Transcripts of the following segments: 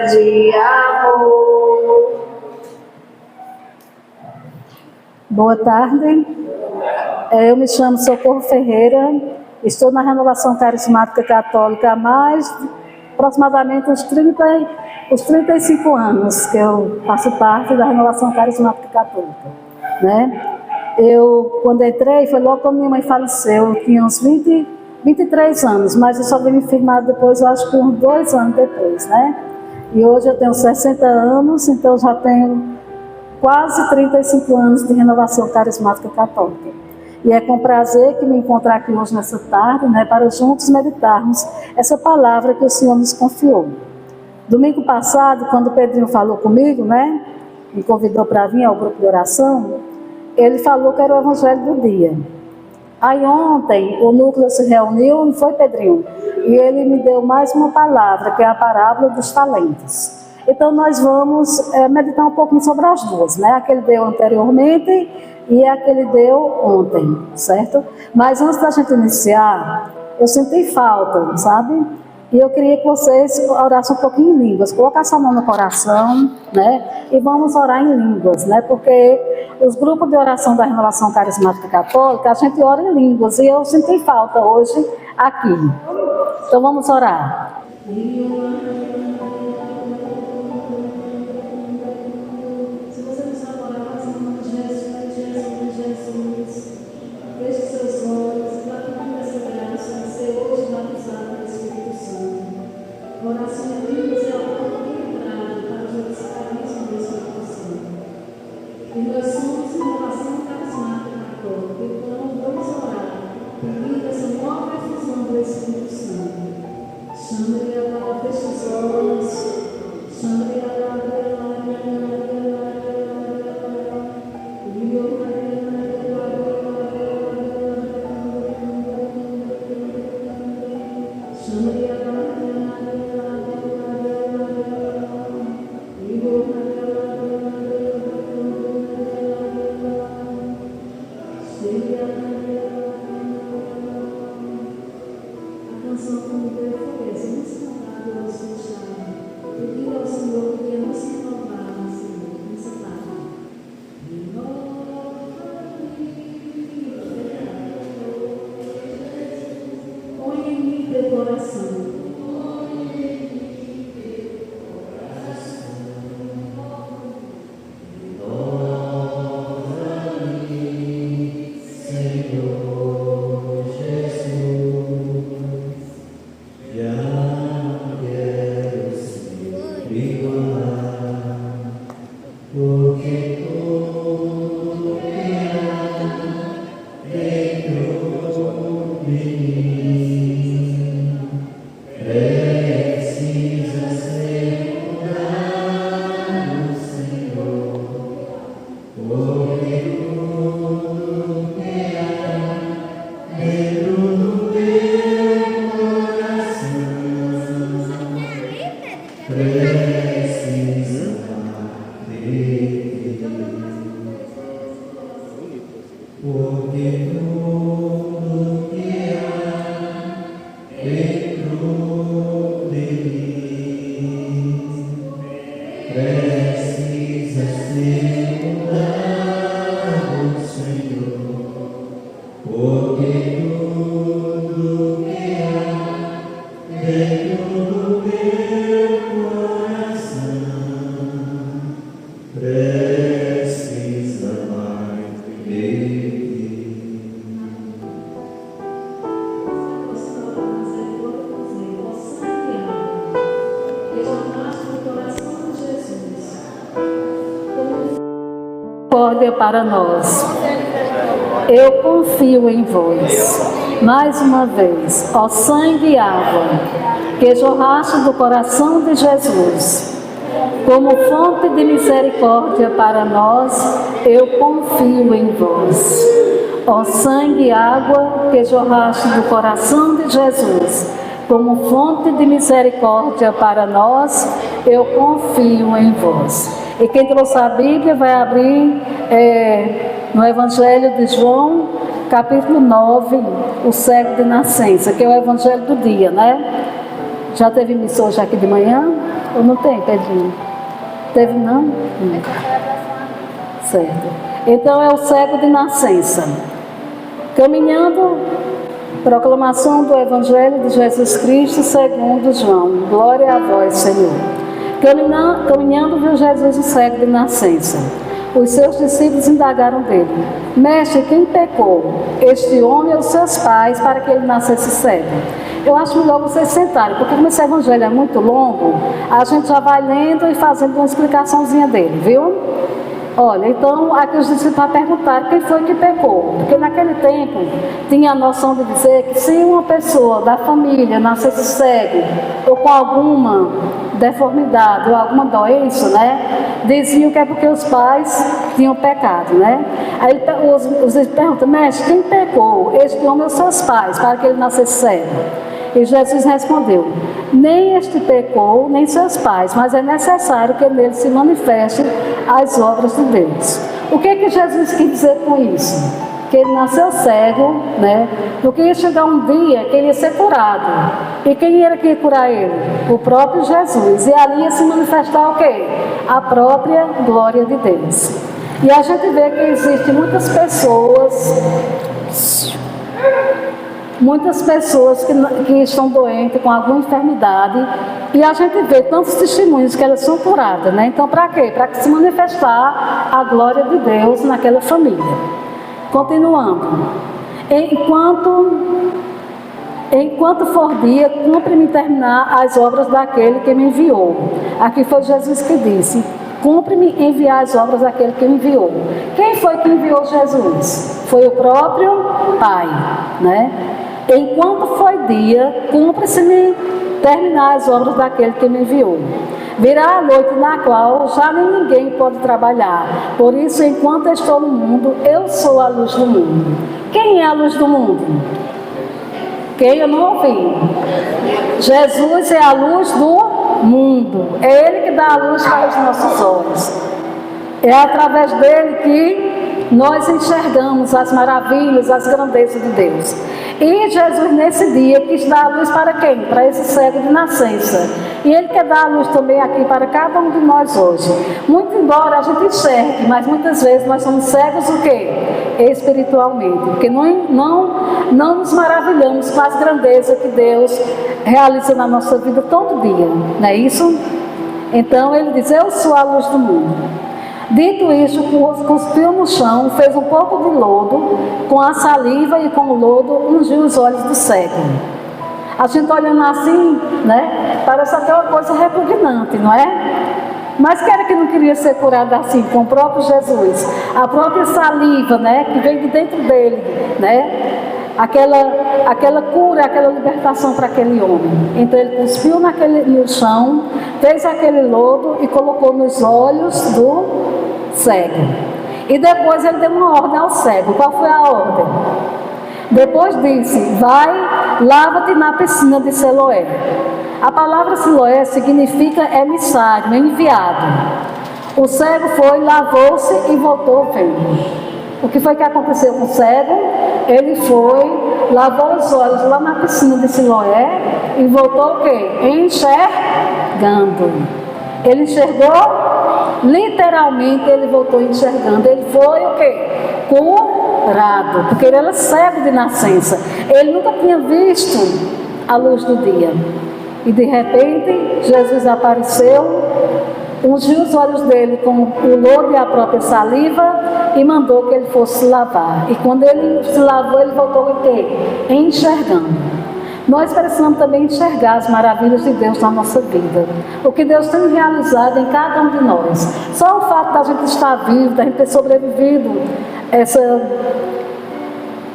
de amor. Boa tarde, eu me chamo Socorro Ferreira, estou na Renovação Carismática Católica há aproximadamente uns 35 anos que eu faço parte da Renovação Carismática Católica, né? Eu, quando entrei, foi logo quando minha mãe faleceu, eu tinha uns 23 anos, mas eu só vim me firmar depois, eu acho que uns 2 anos depois, né? E hoje eu tenho 60 anos, então já tenho quase 35 anos de Renovação Carismática Católica. E é com prazer que me encontrar aqui hoje nessa tarde, né, para juntos meditarmos essa palavra que o Senhor nos confiou. Domingo passado, quando o Pedrinho falou comigo, né, me convidou para vir ao grupo de oração, ele falou que era o Evangelho do dia. Aí ontem o núcleo se reuniu, não foi, Pedrinho? E ele me deu mais uma palavra, que é a parábola dos talentos. Então nós vamos meditar um pouquinho sobre as duas, né? A que ele deu anteriormente e a que ele deu ontem, certo? Mas antes da gente iniciar, eu senti falta, sabe? E eu queria que vocês orassem um pouquinho em línguas, colocassem a mão no coração, né? E vamos orar em línguas, né? Porque os grupos de oração da Renovação Carismática Católica, a gente ora em línguas e eu senti falta hoje aqui. Então vamos orar. Oração em línguas é a oportunidade para os anteciparismos do Espírito Santo. E nós somos Renovação Carismática Católica, então vamos orar, pedindo essa nova efusão do Espírito Santo. Chama-lhe a palavra, fecha os olhos, chama-lhe a palavra, para nós. Eu confio em vós. Mais uma vez, ó sangue e água, que jorraste do coração de Jesus, como fonte de misericórdia para nós, eu confio em vós. Ó sangue e água, que jorraste do coração de Jesus, como fonte de misericórdia para nós, eu confio em vós. E quem trouxe a Bíblia vai abrir no Evangelho de João, capítulo 9, o cego de nascença, que é o Evangelho do dia, né? Já teve missa hoje aqui de manhã? Ou não tem, Pedrinho? Teve não? Certo. Então é o cego de nascença. Caminhando, proclamação do Evangelho de Jesus Cristo segundo João. Glória a vós, Senhor. Caminhando, viu Jesus o cego de nascença. Os seus discípulos indagaram dele: Mestre, quem pecou? Este homem ou seus pais para que ele nascesse cego? Eu acho melhor vocês sentarem, porque como esse evangelho é muito longo, a gente já vai lendo e fazendo uma explicaçãozinha dele, viu? Olha, então aqui os discípulos perguntaram quem foi que pecou, porque naquele tempo tinha a noção de dizer que se uma pessoa da família nascesse cego ou com alguma deformidade ou alguma doença, né, diziam que é porque os pais tinham pecado, né? Aí os discípulos perguntam: Mestre, quem pecou? Este homem ou seus pais para que ele nascesse cego? E Jesus respondeu: nem este pecou, nem seus pais, mas é necessário que nele se manifestem as obras de Deus. O que Jesus quis dizer com isso? Que ele nasceu cego, né? Porque ia chegar um dia que ele ia ser curado. E quem era que ia curar ele? O próprio Jesus. E ali ia se manifestar o quê? A própria glória de Deus. E a gente vê que existem muitas pessoas que estão doentes com alguma enfermidade, e a gente vê tantos testemunhos que elas são curadas, né? Então, para quê? Para que se manifestar a glória de Deus naquela família. Continuando. Enquanto for dia, cumpre-me terminar as obras daquele que me enviou. Aqui foi Jesus que disse: cumpre-me enviar as obras daquele que me enviou. Quem foi que enviou Jesus? Foi o próprio Pai, né? Enquanto foi dia, cumpre-se-me terminar as obras daquele que me enviou. Virá a noite na qual já nem ninguém pode trabalhar. Por isso, enquanto estou no mundo, eu sou a luz do mundo. Quem é a luz do mundo? Quem? Eu não ouvi. Jesus é a luz do mundo. É Ele que dá a luz para os nossos olhos. É através dele que nós enxergamos as maravilhas, as grandezas de Deus. E Jesus nesse dia quis dar a luz para quem? Para esse cego de nascença. E Ele quer dar a luz também aqui para cada um de nós hoje. Muito embora a gente enxergue, mas muitas vezes nós somos cegos o quê? Espiritualmente. Porque não nos maravilhamos com as grandezas que Deus realiza na nossa vida todo dia. Não é isso? Então Ele diz: eu sou a luz do mundo. Dito isso, cuspiu no chão, fez um pouco de lodo, com a saliva e com o lodo ungiu os olhos do cego. A gente olhando assim, né, parece até uma coisa repugnante, não é? Mas quem era que não queria ser curado assim, com o próprio Jesus? A própria saliva, né, que vem de dentro dele, né? Aquela cura, aquela libertação para aquele homem. Então ele cuspiu no chão, fez aquele lodo e colocou nos olhos do cego. E depois ele deu uma ordem ao cego. Qual foi a ordem? Depois disse: vai, lava-te na piscina de Siloé. A palavra Siloé significa emissário, enviado. O cego foi, lavou-se e voltou vendo. O que foi que aconteceu com o cego? Ele foi, lavou os olhos lá na piscina de Siloé e voltou o quê? Enxergando. Ele enxergou, literalmente ele voltou enxergando. Ele foi o quê? Curado, porque ele era cego de nascença. Ele nunca tinha visto a luz do dia. E de repente, Jesus apareceu, ungiu os olhos dele com o lodo e a própria saliva e mandou que ele fosse se lavar. E quando ele se lavou, ele voltou o quê? Enxergando. Nós precisamos também enxergar as maravilhas de Deus na nossa vida. O que Deus tem realizado em cada um de nós. Só o fato da gente estar vivo, da gente ter sobrevivido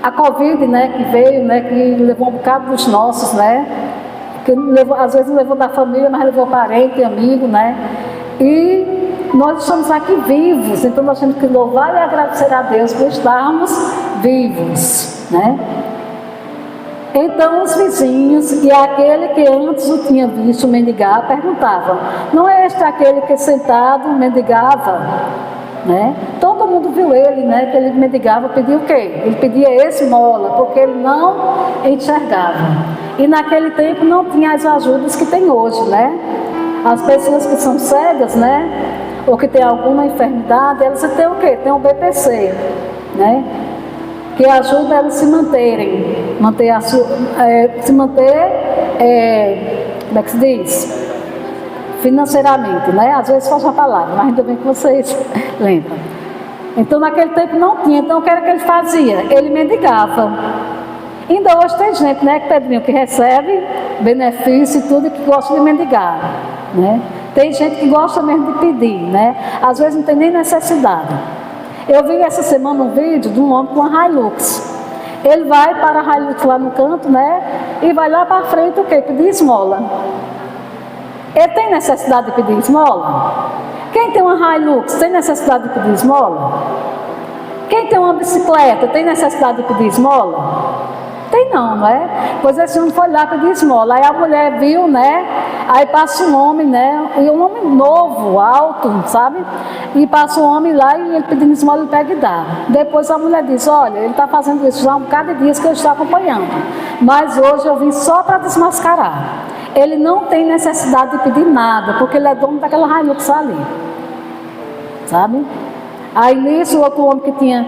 a Covid, né, que veio, né, que levou um bocado dos nossos, né? Que levou, às vezes não levou da família, mas levou parente, amigo, né? E nós estamos aqui vivos, então nós temos que louvar e agradecer a Deus por estarmos vivos, né? Então os vizinhos e aquele que antes o tinha visto mendigar perguntavam: não é este aquele que sentado mendigava? Né? Todo mundo viu ele, né? Que ele mendigava, pedia o quê? Ele pedia esmola, porque ele não enxergava. E naquele tempo não tinha as ajudas que tem hoje, né? As pessoas que são cegas, né? Ou que têm alguma enfermidade, elas têm o quê? Tem o BPC, né? Que ajuda elas a se manterem, como é que se diz? Financeiramente, né? Às vezes foge a palavra, mas ainda bem que vocês lembram. Então naquele tempo não tinha, então o que era que ele fazia? Ele mendigava. Ainda hoje tem gente, né, que Pedrinho, que recebe benefício e tudo, e que gosta de mendigar, né? Tem gente que gosta mesmo de pedir, né? Às vezes não tem nem necessidade. Eu vi essa semana um vídeo de um homem com uma Hilux. Ele vai para a Hilux lá no canto, né? E vai lá para frente o quê? Pedir esmola. Ele tem necessidade de pedir esmola? Quem tem uma Hilux tem necessidade de pedir esmola? Quem tem uma bicicleta tem necessidade de pedir esmola? Tem não, não é? Pois esse homem foi lá pedir esmola. Aí a mulher viu, né? Aí passa um homem, né? E um homem novo, alto, sabe? E passa um homem lá e ele pedindo esmola, ele pega e dá. Depois a mulher diz, olha, ele está fazendo isso já há um bocado de dias que eu estou acompanhando. Mas hoje eu vim só para desmascarar. Ele não tem necessidade de pedir nada, porque ele é dono daquela Hilux ali. Sabe? Aí nisso o outro homem que tinha,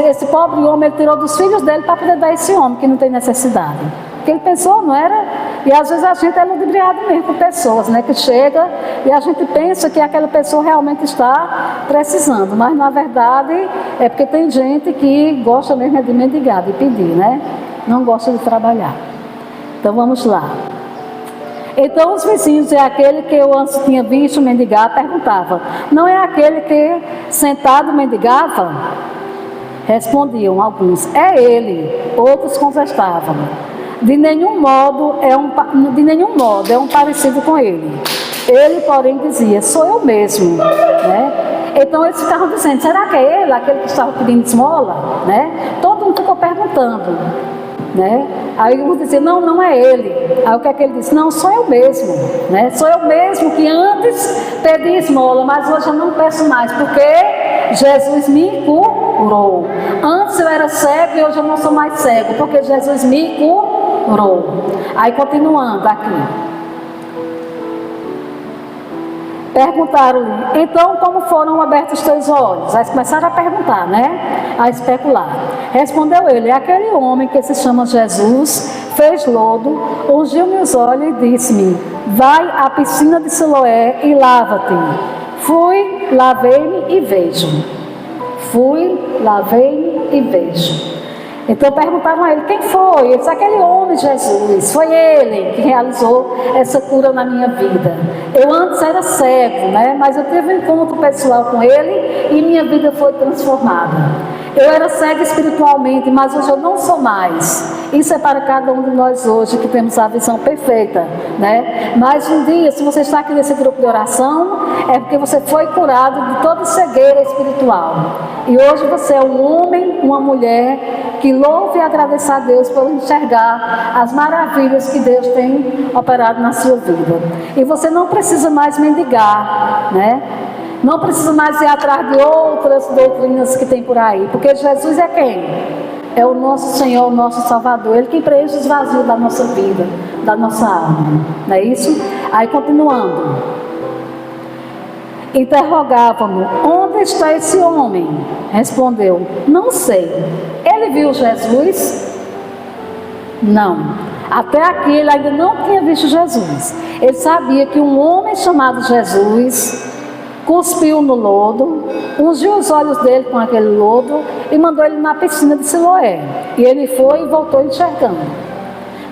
esse pobre homem, ele tirou dos filhos dele para poder dar a esse homem que não tem necessidade. Porque ele pensou, não era? E às vezes a gente é ludibriado mesmo por pessoas, né? Que chega e a gente pensa que aquela pessoa realmente está precisando. Mas na verdade é porque tem gente que gosta mesmo de mendigar, de pedir, né? Não gosta de trabalhar. Então vamos lá. Então os vizinhos é aquele que eu antes tinha visto mendigar, perguntavam, não é aquele que sentado mendigava? Respondiam alguns, é ele. Outros contestavam, de nenhum modo é um parecido com ele. Ele, porém, dizia, sou eu mesmo, né? Então eles ficavam dizendo, será que é ele, aquele que estava pedindo esmola? Né? Todo mundo ficou perguntando, né? Aí um dizia, não é ele. Aí o que é que ele disse? Não, sou eu mesmo, né? Sou eu mesmo que antes pedi esmola, mas hoje eu não peço mais, porque Jesus me curou. Antes eu era cego e hoje eu não sou mais cego, porque Jesus me curou. Aí continuando aqui. Perguntaram-lhe, então como foram abertos os teus olhos? Aí começaram a perguntar, né? A especular. Respondeu ele, aquele homem que se chama Jesus, fez lodo, ungiu-me os olhos e disse-me, vai à piscina de Siloé e lava-te. Fui, lavei-me e vejo. Fui, lavei-me e vejo. Então perguntaram a ele, quem foi? Ele disse, aquele homem Jesus, foi ele que realizou essa cura na minha vida. Eu antes era cego, né? Mas eu tive um encontro pessoal com ele e minha vida foi transformada. Eu era cego espiritualmente, mas hoje eu não sou mais. Isso é para cada um de nós hoje que temos a visão perfeita, né? Mas um dia, se você está aqui nesse grupo de oração, é porque você foi curado de toda cegueira espiritual. E hoje você é um homem, uma mulher que louva e agradeça a Deus por enxergar as maravilhas que Deus tem operado na sua vida. E você não precisa mais mendigar, né? Não precisa mais ir atrás de outras doutrinas que tem por aí, porque Jesus é quem? É o nosso Senhor, o nosso Salvador, Ele que preenche os vazios da nossa vida, da nossa alma, não é isso? Aí continuando, interrogavam-no, onde está esse homem? Respondeu, não sei. Ele viu Jesus? Não. Até aqui ele ainda não tinha visto Jesus. Ele sabia que um homem chamado Jesus cuspiu no lodo, ungiu os olhos dele com aquele lodo e mandou ele na piscina de Siloé. E ele foi e voltou enxergando.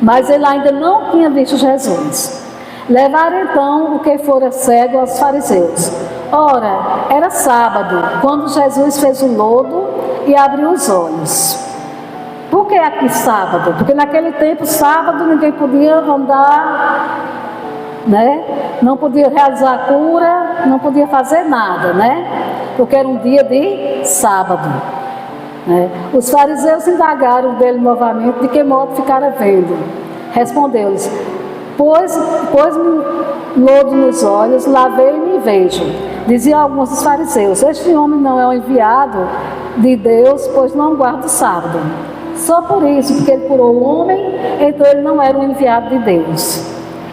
Mas ele ainda não tinha visto Jesus. Levaram então o que fora cego aos fariseus. Ora, era sábado, quando Jesus fez o lodo e abriu os olhos. Por que aqui sábado? Porque naquele tempo, sábado, ninguém podia andar, né? Não podia realizar a cura, não podia fazer nada, né? Porque era um dia de sábado, né? Os fariseus indagaram dele novamente de que modo ficara vendo. Respondeu-lhes, pôs-me lodo nos olhos, lavei-me e vejo. Diziam alguns dos fariseus, este homem não é o enviado de Deus, pois não guarda o sábado. Só por isso, porque ele curou o homem, então ele não era o enviado de Deus.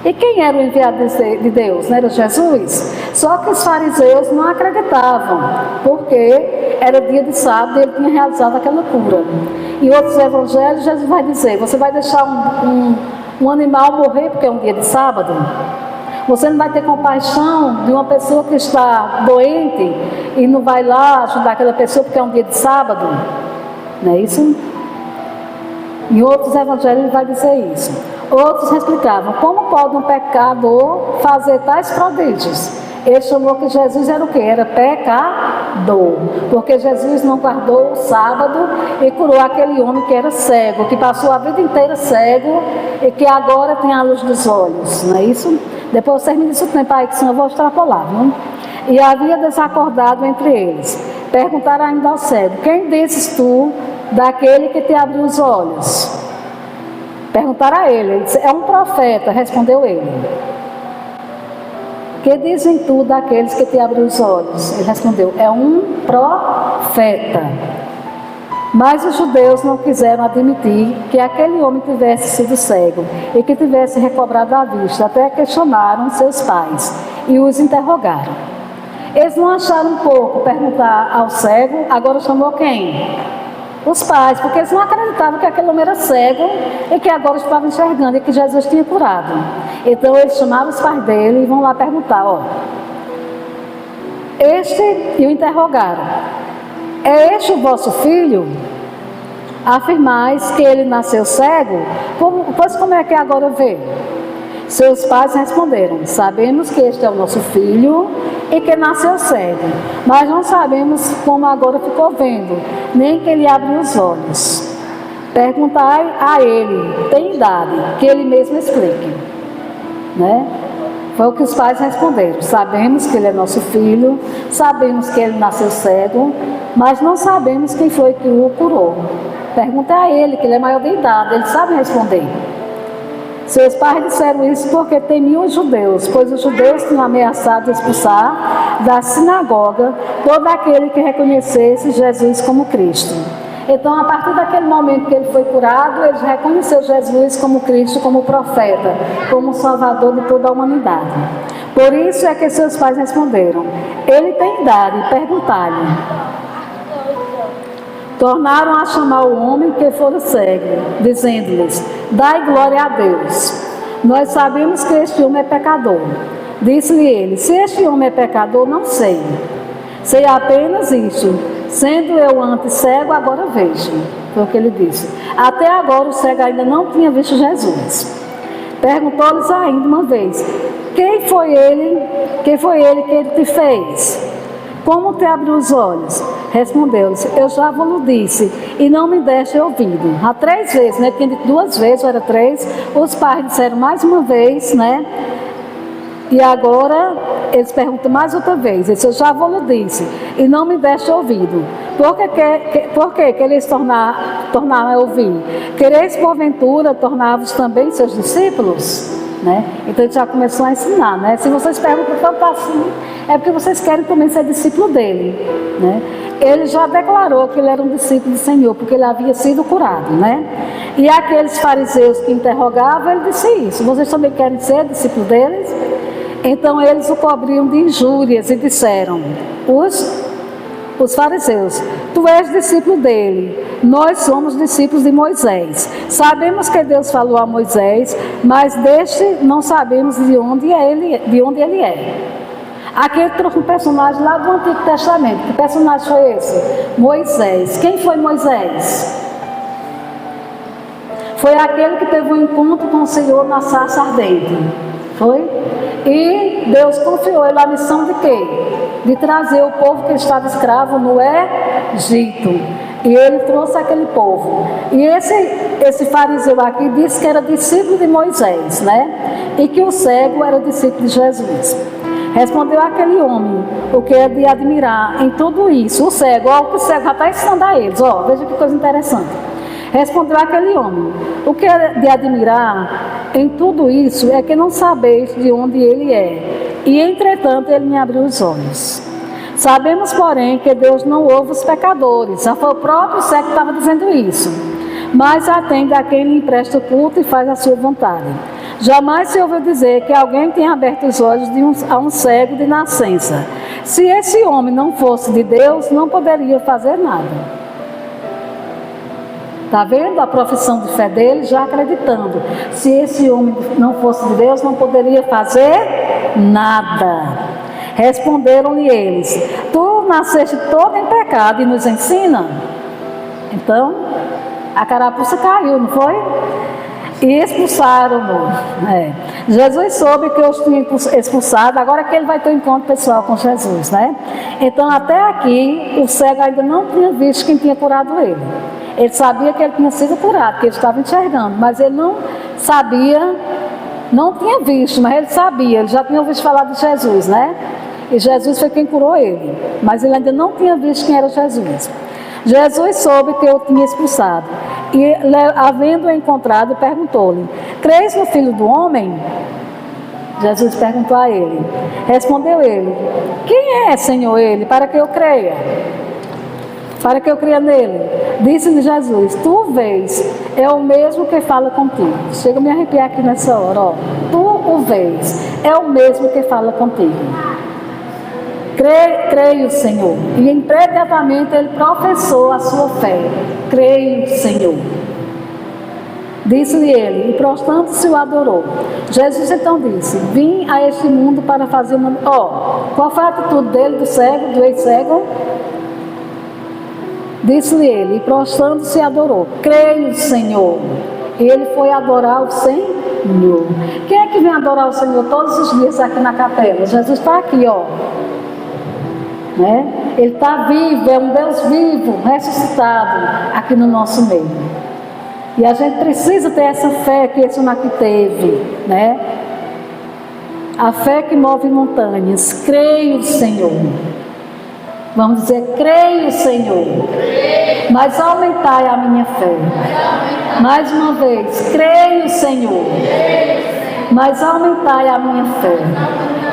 E quem era o enviado de Deus? Não era Jesus? Só que os fariseus não acreditavam, porque era dia de sábado e ele tinha realizado aquela cura. Em outros evangelhos, Jesus vai dizer: você vai deixar um animal morrer porque é um dia de sábado? Você não vai ter compaixão de uma pessoa que está doente e não vai lá ajudar aquela pessoa porque é um dia de sábado? Não é isso? Em outros evangelhos ele vai dizer isso. Outros explicavam: como pode um pecador fazer tais prodígios? Ele chamou que Jesus era o quê? Era pecador, porque Jesus não guardou o sábado e curou aquele homem que era cego, que passou a vida inteira cego e que agora tem a luz dos olhos, não é isso? Depois você me disse o tempo aí, que senão eu vou extrapolar, não? E havia desacordado entre eles. Perguntaram ainda ao cego: quem dizes tu daquele que te abriu os olhos? Perguntaram a ele disse: é um profeta, respondeu ele. Que dizem tu daqueles que te abriu os olhos? Ele respondeu: é um profeta. Mas os judeus não quiseram admitir que aquele homem tivesse sido cego e que tivesse recobrado a vista, até que chamaram seus pais e os interrogaram. Eles não acharam pouco perguntar ao cego, agora chamou quem? Os pais, porque eles não acreditavam que aquele homem era cego e que agora estava enxergando e que Jesus tinha curado. Então eles chamaram os pais dele e vão lá perguntar: ó, e o interrogaram: é este o vosso filho? Afirmais que ele nasceu cego? Pois como é que agora vê? Seus pais responderam: sabemos que este é o nosso filho e que nasceu cego, mas não sabemos como agora ficou vendo, nem que ele abriu os olhos. Perguntai a ele, tem idade, que ele mesmo explique. Né? Foi o que os pais responderam: sabemos que ele é nosso filho, sabemos que ele nasceu cego, mas não sabemos quem foi que o curou. Pergunta a ele, que ele é maior de idade, ele sabe responder. Seus pais disseram isso porque temiam os judeus, pois os judeus tinham ameaçado expulsar da sinagoga todo aquele que reconhecesse Jesus como Cristo. Então, a partir daquele momento que ele foi curado, eles reconheceram Jesus como Cristo, como profeta, como Salvador de toda a humanidade. Por isso é que seus pais responderam: ele tem idade, perguntai-lhe. Tornaram a chamar o homem que fora cego, dizendo-lhes: dai glória a Deus. Nós sabemos que este homem é pecador. Disse-lhe ele: se este homem é pecador, não sei. Sei apenas isto: sendo eu antes cego, agora vejo. Foi o que ele disse. Até agora o cego ainda não tinha visto Jesus. Perguntou-lhes ainda uma vez: quem foi ele que ele te fez? Como te abriu os olhos? Respondeu-lhes: eu já vos disse, e não me deste ouvido. Há 3 vezes, né? Tinha dito 2 vezes, ou era 3. Os pais disseram mais uma vez, né? E agora eles perguntam mais outra vez. Ele disse: eu já vos disse, e não me deste ouvido. Por que quereis tornar a ouvir? Quereis porventura tornar-vos também seus discípulos? Né? Então ele já começou a ensinar, né? Se vocês perguntam tanto assim, é porque vocês querem também ser discípulo dele, né? Ele já declarou que ele era um discípulo do Senhor, porque ele havia sido curado, né? E aqueles fariseus que interrogavam, ele disse isso: vocês também querem ser discípulo deles? Então eles o cobriam de injúrias e disseram, os fariseus: tu és discípulo dele, nós somos discípulos de Moisés. Sabemos que Deus falou a Moisés, mas deste não sabemos de onde ele é. Aqui ele trouxe um personagem lá do Antigo Testamento. Que personagem foi esse? Moisés. Quem foi Moisés? Foi aquele que teve um encontro com o Senhor na sarça ardente. Foi? E Deus confiou ele a missão de quê? De trazer o povo que estava escravo no Egito. E ele trouxe aquele povo. E esse fariseu aqui disse que era discípulo de Moisés, né? E que o cego era discípulo de Jesus. Respondeu aquele homem: o que é de admirar em tudo isso? O cego, ó, o que o cego já está ensinando a eles, ó, veja que coisa interessante. Respondeu aquele homem: o que é de admirar em tudo isso é que não sabeis de onde ele é, e entretanto ele me abriu os olhos. Sabemos, porém, que Deus não ouve os pecadores. Já foi o próprio cego que estava dizendo isso. Mas atende a quem lhe empresta o culto e faz a sua vontade. Jamais se ouviu dizer que alguém tenha aberto os olhos a um cego de nascença. Se esse homem não fosse de Deus, não poderia fazer nada. Está vendo a profissão de fé dele? Já acreditando. Se esse homem não fosse de Deus, não poderia fazer nada. Responderam-lhe eles: tu nasceste todo em pecado e nos ensina? Então, a carapuça caiu, não foi? E expulsaram-no. Jesus soube que os tinha expulsado, agora que ele vai ter um encontro pessoal com Jesus, né? Então, até aqui, o cego ainda não tinha visto quem tinha curado ele. Ele sabia que ele tinha sido curado, que ele estava enxergando, mas ele não sabia, não tinha visto, mas ele sabia, ele já tinha ouvido falar de Jesus, né? E Jesus foi quem curou ele, mas ele ainda não tinha visto quem era Jesus. Jesus soube que eu tinha expulsado, e havendo-o encontrado, perguntou-lhe: crês no Filho do Homem? Jesus perguntou a ele. Respondeu ele: quem é, Senhor, ele, para que eu creia? Para que eu creia nele? Disse-lhe Jesus: tu vês, é o mesmo que fala contigo. Chega a me arrepiar aqui nessa hora, ó. Tu o vês, é o mesmo que fala contigo. Creio, Senhor. E imediatamente ele professou a sua fé. Creio, Senhor. Disse-lhe ele, e prostrando-se o adorou. Jesus então disse: vim a este mundo para fazer uma... qual foi a atitude dele, do cego, do ex-cego? Disse-lhe ele, e prostrando-se adorou. Creio, Senhor. E ele foi adorar o Senhor. Quem é que vem adorar o Senhor todos os dias aqui na capela? Jesus está aqui, ó. Né? Ele está vivo, é um Deus vivo, ressuscitado aqui no nosso meio. E a gente precisa ter essa fé que esse homem aqui teve, né? A fé que move montanhas. Creio, Senhor. Vamos dizer: creio, Senhor. Mas aumentai a minha fé. Mais uma vez: creio, Senhor. Mas aumentai a minha fé.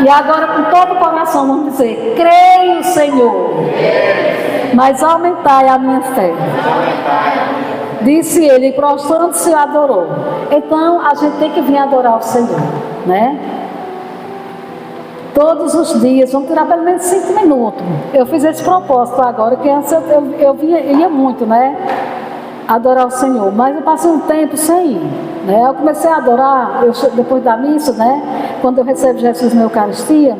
E agora, com todo o coração, vamos dizer: creio, Senhor. Mas aumentai a minha fé. Disse ele, e prostrando-se adorou. Então, a gente tem que vir adorar o Senhor, né? Todos os dias, vamos tirar pelo menos 5 minutos. Eu fiz esse propósito agora, que antes eu ia muito, né? Adorar o Senhor, mas eu passei um tempo sem ir, né? Eu comecei a adorar, depois da missa, né? Quando eu recebo Jesus na Eucaristia,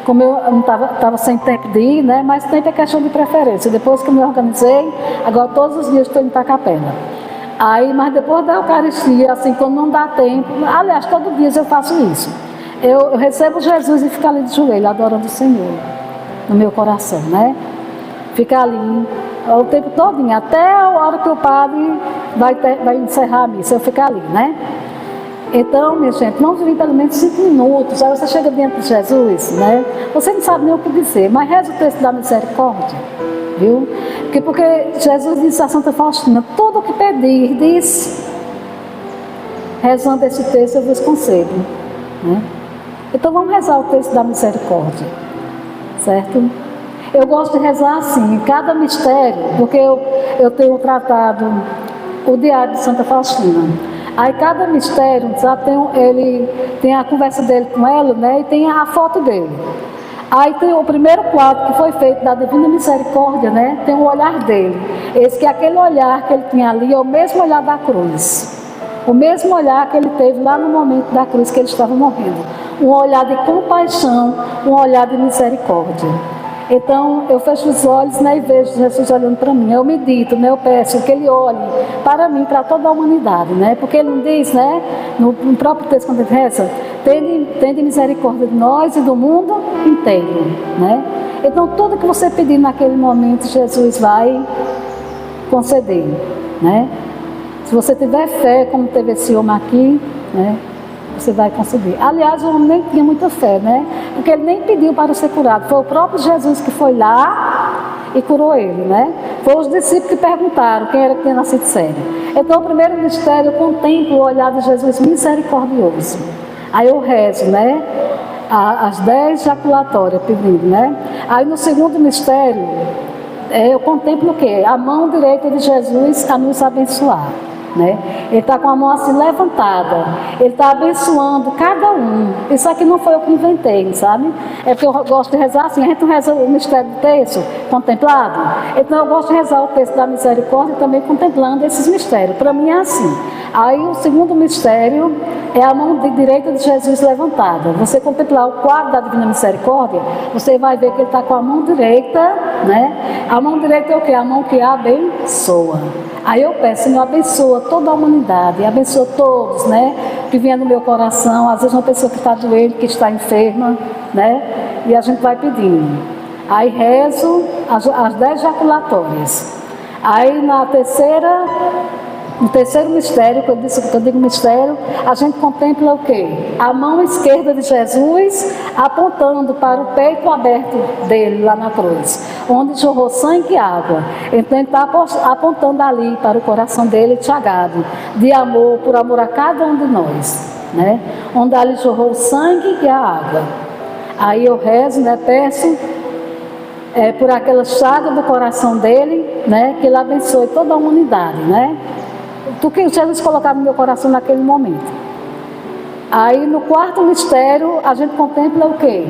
como eu não estava sem tempo de ir, né? Mas tempo é questão de preferência. Depois que eu me organizei, agora todos os dias estou indo para a capela. Mas depois da Eucaristia, assim, quando não dá tempo, aliás, todo dia eu faço isso. Eu recebo Jesus e fico ali de joelho, adorando o Senhor, no meu coração, né? Fica ali o tempo todinho, até a hora que o padre vai encerrar a missa, eu fico ali, né? Então, minha gente, vamos vir pelo menos 5 minutos, aí você chega diante de Jesus, né? Você não sabe nem o que dizer, mas reza o texto da misericórdia, viu? Porque Jesus disse a Santa Faustina: tudo o que pedir, diz, rezando esse texto eu vos concedo, né? Então vamos rezar o texto da misericórdia, certo? Eu gosto de rezar assim, em cada mistério, porque eu tenho tratado o diário de Santa Faustina. Aí cada mistério, sabe, ele tem a conversa dele com ela, né? E tem a foto dele. Aí tem o primeiro quadro que foi feito da Divina Misericórdia, né? Tem o olhar dele. Esse que aquele olhar que ele tinha ali é o mesmo olhar da cruz. O mesmo olhar que ele teve lá no momento da cruz que ele estava morrendo. Um olhar de compaixão, um olhar de misericórdia. Então, eu fecho os olhos, né, e vejo Jesus olhando para mim. Eu medito, né, eu peço que Ele olhe para mim, para toda a humanidade, né? Porque Ele não diz, né, no próprio texto, quando Ele reza: tende misericórdia de nós e do mundo inteiro, né? Então, tudo que você pedir naquele momento, Jesus vai conceder, né? Se você tiver fé, como teve esse homem aqui, né, você vai conseguir. Aliás, o homem nem tinha muita fé, né? Porque ele nem pediu para ser curado. Foi o próprio Jesus que foi lá e curou ele, né? Foi os discípulos que perguntaram quem era que tinha nascido cego. Então, o primeiro mistério, eu contemplo o olhar de Jesus misericordioso. Aí eu rezo, né? As 10 jaculatórias pedindo, né? Aí no segundo mistério, eu contemplo o quê? A mão direita de Jesus a nos abençoar. né? Ele está com a mão assim levantada, ele está abençoando cada um. Isso aqui não foi eu que inventei, sabe? É porque eu gosto de rezar assim, a gente não reza o mistério do terço contemplado, então eu gosto de rezar o terço da misericórdia também contemplando esses mistérios. Para mim é assim. Aí o segundo mistério é a mão direita de Jesus levantada. Você contemplar o quadro da Divina Misericórdia, você vai ver que ele está com a mão direita, né? A mão direita é o quê? A mão que abençoa. Aí eu peço, Senhor, abençoa toda a humanidade, abençoa todos, né? Que vinha no meu coração, às vezes uma pessoa que está doente, que está enferma, né? E a gente vai pedindo. Aí rezo as 10 jaculatórias. Aí no terceiro mistério, que eu digo mistério, a gente contempla o quê? A mão esquerda de Jesus apontando para o peito aberto dele lá na cruz, onde jorrou sangue e água. Então ele está apontando ali para o coração dele chagado, de amor, por amor a cada um de nós, né? Onde ali jorrou o sangue e a água. Aí eu rezo, né? Peço por aquela chaga do coração dele, né? Que ele abençoe toda a humanidade, né? Do que Jesus colocava no meu coração naquele momento. Aí no quarto mistério a gente contempla o quê?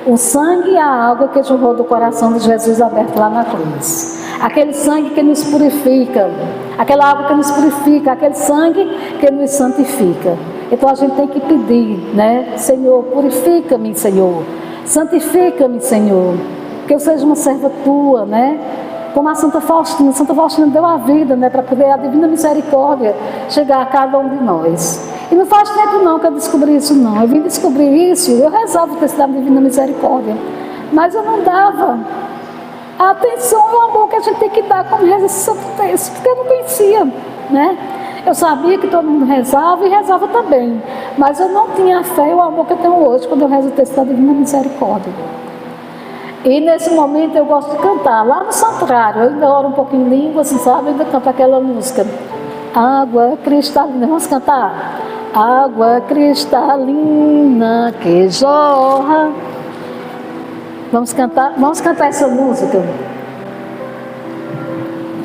O sangue e a água que jorrou do coração de Jesus aberto lá na cruz. Aquele sangue que nos purifica, aquela água que nos purifica, aquele sangue que nos santifica. Então a gente tem que pedir, né? Senhor, purifica-me, Senhor. Santifica-me, Senhor. Que eu seja uma serva tua, né? Como a Santa Faustina deu a vida, né, para poder a Divina Misericórdia chegar a cada um de nós. E não faz tempo não que eu descobri isso não, eu vim descobrir isso, eu rezava o texto da Divina Misericórdia, mas eu não dava a atenção e o amor que a gente tem que dar quando reza esse santo texto, porque eu não conhecia, né? Eu sabia que todo mundo rezava e rezava também, mas eu não tinha a fé e o amor que eu tenho hoje quando eu rezo o texto da Divina Misericórdia. E nesse momento eu gosto de cantar, lá no santuário, eu ainda oro um pouquinho em língua, assim, sabe? Eu ainda canto aquela música. Água cristalina, vamos cantar? Água cristalina que jorra. Vamos cantar essa música.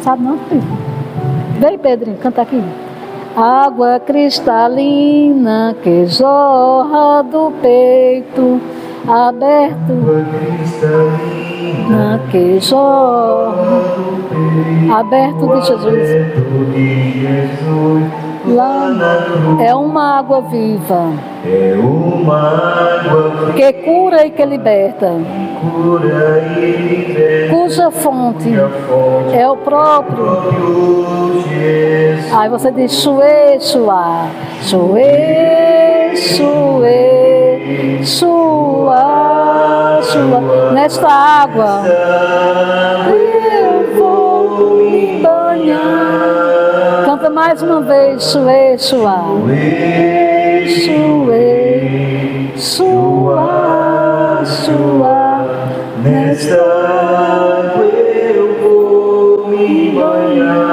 Sabe não, filho? Vem, Pedrinho, canta aqui. Água cristalina que jorra do peito aberto, que jorra, aberto de Jesus, lá é uma água viva, que cura e que liberta, cuja fonte é o próprio Jesus. Aí você diz Xuê, Xuá, Xuê, Xuê, Xuá, Xuá. Nesta água eu vou me banhar. Canta mais uma vez, Xuê, Xuá, Xuê, Xuá, Xuá. Nesta água eu vou me banhar.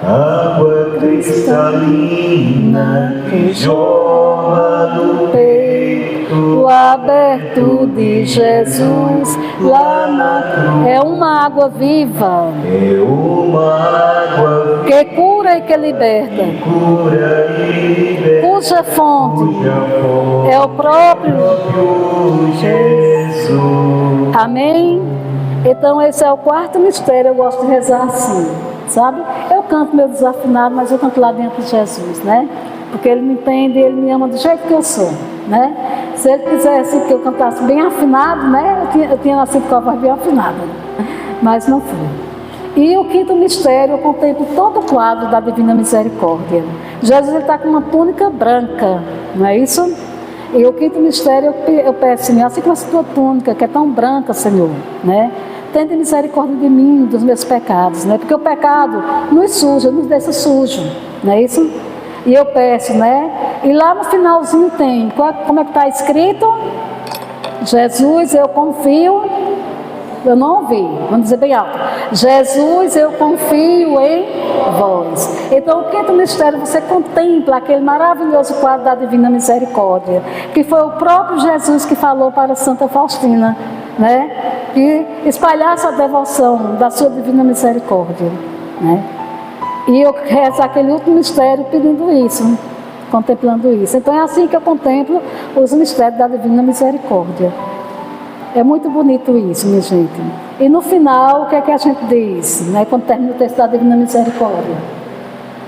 Água cristalina que jorra do peito aberto de Jesus lá na cruz. É uma água viva, é uma água que cura e que liberta, cuja fonte é o próprio Jesus. Amém? Então esse é o quarto mistério, eu gosto de rezar assim, sabe? Eu canto meu desafinado, mas eu canto lá dentro de Jesus, né? Porque Ele me entende, Ele me ama do jeito que eu sou, né? Se Ele quisesse que eu cantasse bem afinado, né? Eu tinha nascido com a voz bem afinada, mas não fui. E o quinto mistério, eu contemplo todo o quadro da Divina Misericórdia. Jesus está com uma túnica branca, não é isso? E o quinto mistério, eu peço, Senhor, assim como essa tua túnica, que é tão branca, Senhor, né? Tende misericórdia de mim, dos meus pecados, né? Porque o pecado nos suja, nos deixa sujo, não é isso? E eu peço, né? E lá no finalzinho tem, como é que está escrito? Jesus, eu confio, eu não ouvi, vamos dizer bem alto. Jesus, eu confio em vós. Então, o quinto mistério, você contempla aquele maravilhoso quadro da Divina Misericórdia, que foi o próprio Jesus que falou para Santa Faustina, né? Que espalhasse a devoção da sua Divina Misericórdia, né? E eu rezo aquele último mistério pedindo isso, contemplando isso. Então é assim que eu contemplo os mistérios da Divina Misericórdia. É muito bonito isso, minha gente. E no final, o que é que a gente diz, né, quando termina o texto da Divina Misericórdia?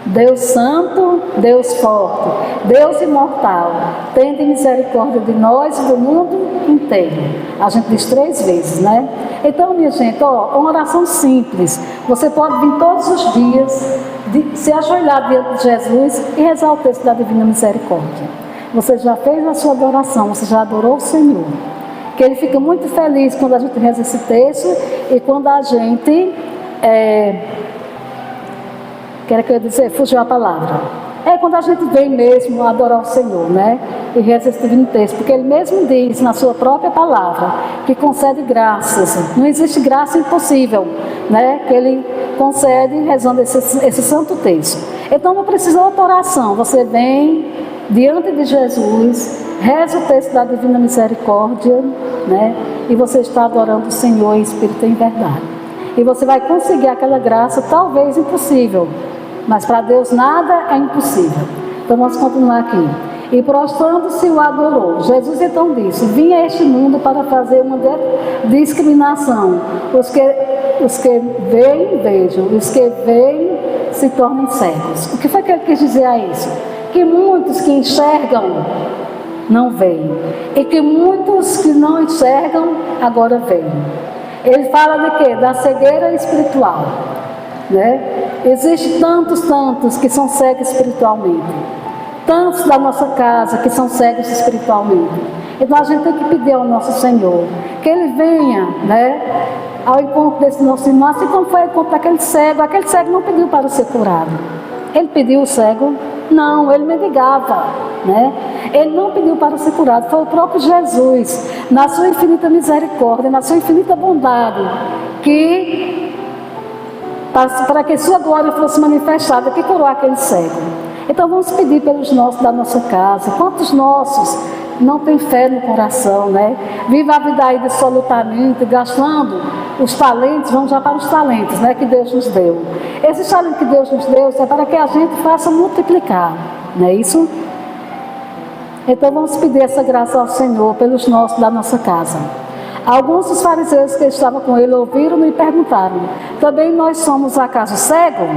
Deus Santo, Deus Forte, Deus Imortal, tende misericórdia de nós e do mundo inteiro. A gente diz 3 vezes, né? Então, minha gente, ó, uma oração simples. Você pode vir todos os dias, se ajoelhar diante de Jesus e rezar o texto da Divina Misericórdia. Você já fez a sua adoração, você já adorou o Senhor. Que Ele fica muito feliz quando a gente reza esse texto e quando a gente... Quero que eu dizer, fugiu a palavra. É quando a gente vem mesmo adorar o Senhor, né? E reza esse divino texto, porque Ele mesmo diz na sua própria palavra que concede graças. Não existe graça impossível, né? Que Ele concede rezando esse santo texto. Então não precisa de outra oração. Você vem diante de Jesus, reza o texto da Divina Misericórdia, né? E você está adorando o Senhor em espírito e em verdade. E você vai conseguir aquela graça, talvez impossível, mas para Deus nada é impossível. Então vamos continuar aqui. E prostrando-se o adorou. Jesus então disse: vim a este mundo para fazer uma discriminação. Os que veem, vejam. Os que veem, se tornem cegos. O que foi que ele quis dizer a isso? Que muitos que enxergam não veem. E que muitos que não enxergam agora veem. Ele fala de quê? Da cegueira espiritual, né? Existem tantos que são cegos espiritualmente. Tantos da nossa casa que são cegos espiritualmente. Então a gente tem que pedir ao nosso Senhor que Ele venha, né, ao encontro desse nosso irmão, assim como foi ao encontro daquele cego. Aquele cego não pediu para ser curado. Ele pediu o cego? Não, ele mendigava, né? Ele não pediu para ser curado, foi o próprio Jesus, na sua infinita misericórdia, na sua infinita bondade, que para que sua glória fosse manifestada, que curou aquele cego. Então vamos pedir pelos nossos da nossa casa. Quantos nossos não têm fé no coração, né? Vive a vida aí dissolutamente, gastando os talentos, vamos já para os talentos, né, que Deus nos deu. Esses talentos que Deus nos deu é para que a gente faça multiplicar, não é isso? Então vamos pedir essa graça ao Senhor pelos nossos da nossa casa. Alguns dos fariseus que estavam com ele ouviram e perguntaram: também nós somos acaso cegos?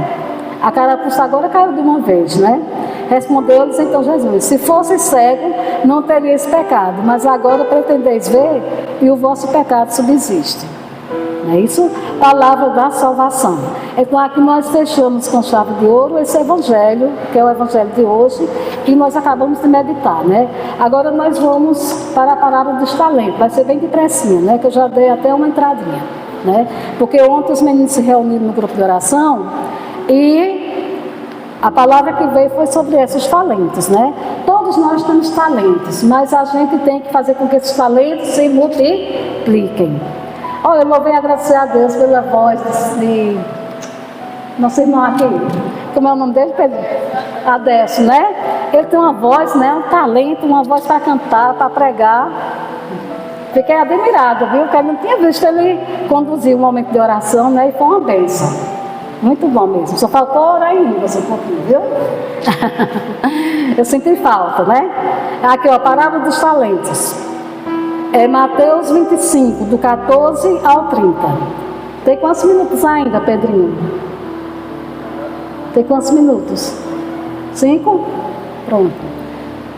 A carapuça agora caiu de uma vez, né? Respondeu-lhes então Jesus: se fosse cego, não teríeis pecado, mas agora pretendeis ver e o vosso pecado subsiste. Não é isso? Palavra da salvação. Então aqui nós fechamos com chave de ouro esse evangelho, que é o evangelho de hoje, que nós acabamos de meditar, né? Agora nós vamos para a palavra dos talentos. Vai ser bem depressinha, né? Que eu já dei até uma entradinha, né? Porque ontem os meninos se reuniram no grupo de oração e a palavra que veio foi sobre esses talentos, né? Todos nós temos talentos, mas a gente tem que fazer com que esses talentos se multipliquem. Olha, eu louvei e agradecer a Deus pela voz de nosso irmão aqui. Como é o nome dele, Pedro? Adécio, né? Ele tem uma voz, né? Um talento, uma voz para cantar, para pregar. Fiquei admirada, viu? Porque eu não tinha visto ele conduzir um momento de oração, né? E foi uma bênção. Muito bom mesmo. Só faltou orar em línguas um pouquinho, viu? Eu senti falta, né? Aqui, ó, a parábola dos talentos. É Mateus 25, do 14 ao 30. Tem quantos minutos ainda, Pedrinho? Tem quantos minutos? 5? Pronto.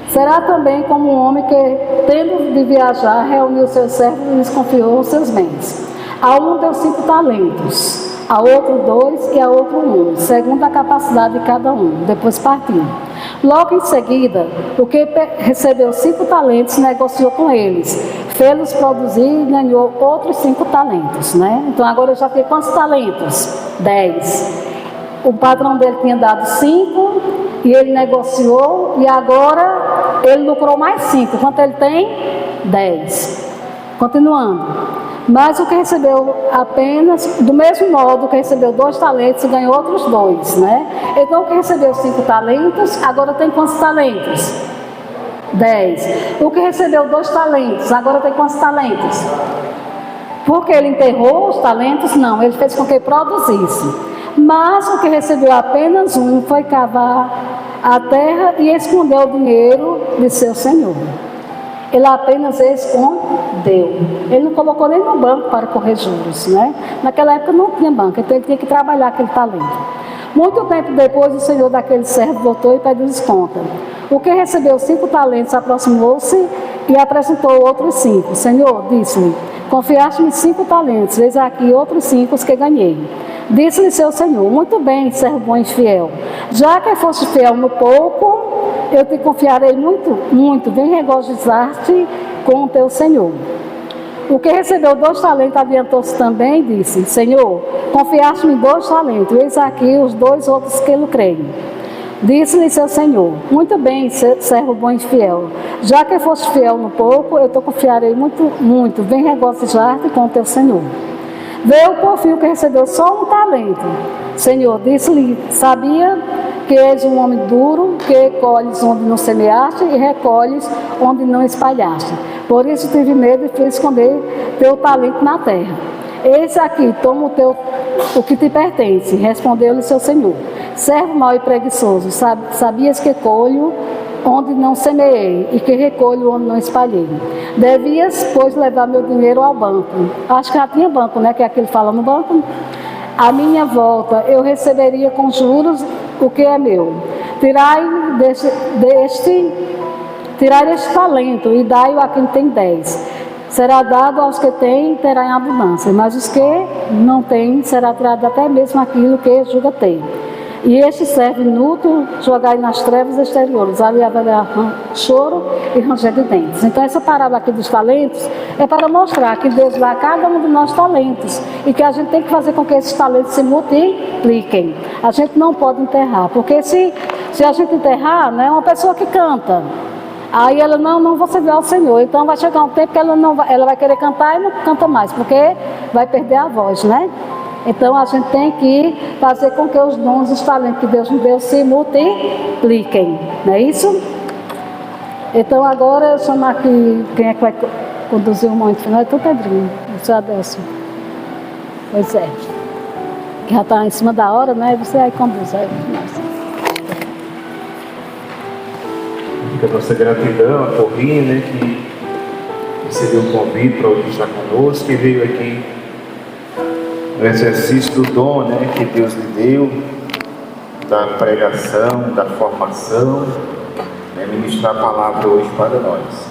Será também como um homem que, tendo de viajar, reuniu seus servos e lhes confiou os seus bens. A um deu 5 talentos, a outro 2 e a outro 1, segundo a capacidade de cada um. Depois partiu. Logo em seguida, o que recebeu 5 talentos negociou com eles, fê-los produzir e ganhou outros 5 talentos, né? Então agora eu já tenho quantos talentos? 10. O patrão dele tinha dado 5 e ele negociou e agora ele lucrou mais 5. Quanto ele tem? 10. Continuando. Mas o que recebeu apenas, do mesmo modo que recebeu 2 talentos, ganhou outros 2, né? Então o que recebeu 5 talentos, agora tem quantos talentos? 10. O que recebeu 2 talentos, agora tem quantos talentos? Porque ele enterrou os talentos? Não, ele fez com que produzisse. Mas o que recebeu apenas um foi cavar a terra e escondeu o dinheiro de seu senhor. Ele apenas escondeu. Ele não colocou nem no banco para correr juros, né? Naquela época não tinha banco, então ele tinha que trabalhar aquele talento. Muito tempo depois, o senhor daquele servo voltou e pediu desconto. O que recebeu 5 talentos aproximou-se e apresentou outros 5. Senhor, disse-lhe, confiaste-me 5 talentos, eis aqui outros 5 que ganhei. Disse-lhe seu senhor, muito bem, servo bom e fiel. Já que foste fiel no pouco, eu te confiarei muito, vem regozijar-te com o teu senhor. O que recebeu 2 talentos adiantou-se também e disse, Senhor, confiaste-me 2 talentos, eis aqui os 2 outros que lucrei. Disse-lhe seu senhor, muito bem, servo bom e fiel. Já que foste fiel no pouco, eu te confiarei muito, vem regozijar-te com o teu senhor. Veio por fim o que recebeu só 1 talento. Senhor, disse-lhe, sabia que és um homem duro, que colhes onde não semeaste e recolhes onde não espalhaste. Por isso tive medo e fui esconder teu talento na terra. Eis aqui, toma o que te pertence, respondeu-lhe seu senhor. Servo mau e preguiçoso, sabias que colho onde não semeei e que recolho onde não espalhei. Devias, pois, levar meu dinheiro ao banco. Acho que já tinha banco, né? Que é aquele que fala no banco. À minha volta, eu receberia com juros o que é meu. Tirai este talento e dai-o a quem tem 10. Será dado aos que têm, terá em abundância. Mas os que não têm, será tirado até mesmo aquilo que julga ter. E este servo inútil, jogai nas trevas exteriores, ali haverá choro e ranger de dentes. Então essa parábola aqui dos talentos é para mostrar que Deus dá a cada um de nós talentos e que a gente tem que fazer com que esses talentos se multipliquem. A gente não pode enterrar, porque se a gente enterrar, né, uma pessoa que canta, aí ela não vou servir ao Senhor, então vai chegar um tempo que ela vai querer cantar e não canta mais, porque vai perder a voz, né? Então a gente tem que fazer com que os dons, os talentos que Deus nos deu se multipliquem, não é isso? Então agora eu chamo aqui, quem é que vai conduzir o momento final? É tu, Pedrinho, o senhor Adelson. Pois é, que já está em cima da hora, né? Você aí conduz aí. Fica a nossa gratidão a Corrinha, né, que recebeu um convite para hoje estar conosco e veio aqui no exercício do dom, né, que Deus lhe deu, da pregação, da formação, né, ministrar a palavra hoje para nós.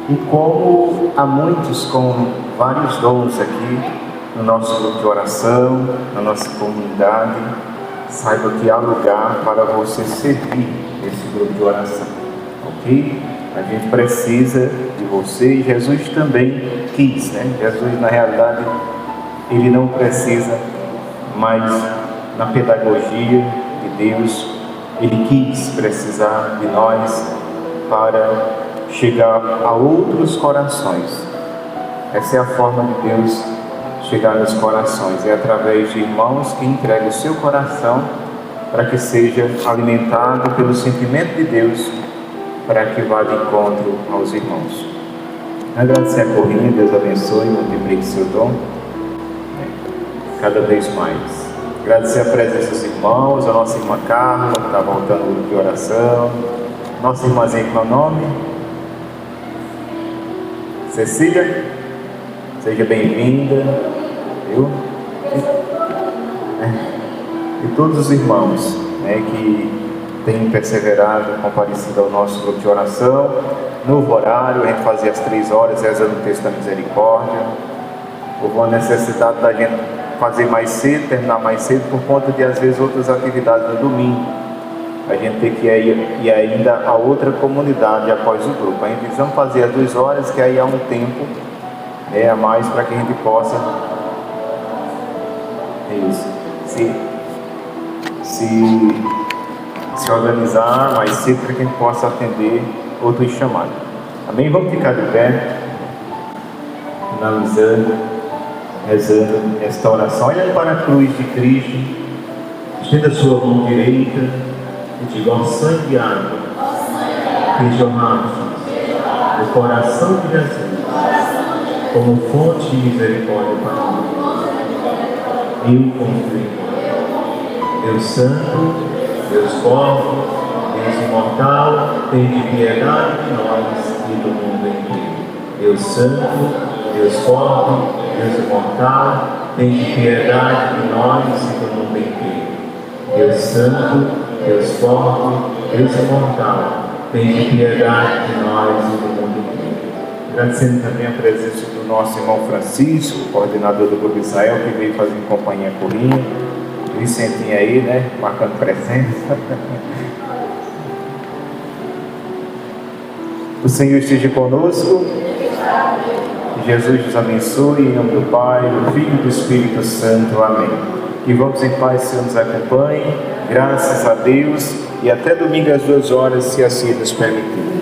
E como há muitos com vários dons aqui no nosso grupo de oração, na nossa comunidade, saiba que há lugar para você servir esse grupo de oração, ok? A gente precisa de você e Jesus também quis, né? Jesus, na realidade, ele não precisa, mas na pedagogia de Deus, ele quis precisar de nós para chegar a outros corações. Essa é a forma de Deus chegar nos corações, é através de irmãos que entregam o seu coração para que seja alimentado pelo sentimento de Deus, para que vá de encontro aos irmãos. Agradecer a Corrinha, Deus abençoe e multiplique seu dom cada vez mais. Agradecer a presença dos irmãos, a nossa irmã Carla, que está voltando no grupo de oração, nossa irmãzinha com o nome, Cecília, seja bem-vinda, viu? E todos os irmãos, né, que têm perseverado, comparecido ao nosso grupo de oração, novo horário, a gente fazia às 3 horas, rezando o texto da misericórdia. Houve uma necessidade da gente fazer mais cedo, terminar mais cedo, por conta de, às vezes, outras atividades no domingo. A gente tem que ir ainda a outra comunidade após o grupo. A gente vamos fazer às 2 horas, que aí há um tempo a mais para que a gente possa se organizar mais cedo para que a gente possa atender outros chamados. Amém? Vamos ficar de pé, finalizando, rezando esta oração. Olha para a cruz de Cristo, estenda a sua mão direita e diga: ó sangue e água que jorraste do coração de Jesus como fonte de misericórdia para nós. Eu confio. Deus Santo, Deus forte, Deus imortal, tende piedade de nós e do mundo inteiro. Deus Santo, Deus forte, Deus imortal, tende piedade de nós e do mundo inteiro. Deus Santo, Deus forte, Deus imortal, tende piedade de nós e do mundo inteiro. Agradecendo também a presença do nosso irmão Francisco, coordenador do Grupo Israel, que veio fazer companhia à Corinha. Vicentinho aí, né? Marcando presença. O Senhor esteja conosco. Que Jesus nos abençoe. Em nome do Pai, do Filho e do Espírito Santo. Amém. Que vamos em paz, Senhor nos acompanhe. Graças a Deus. E até domingo às 2 horas, se assim nos permitir.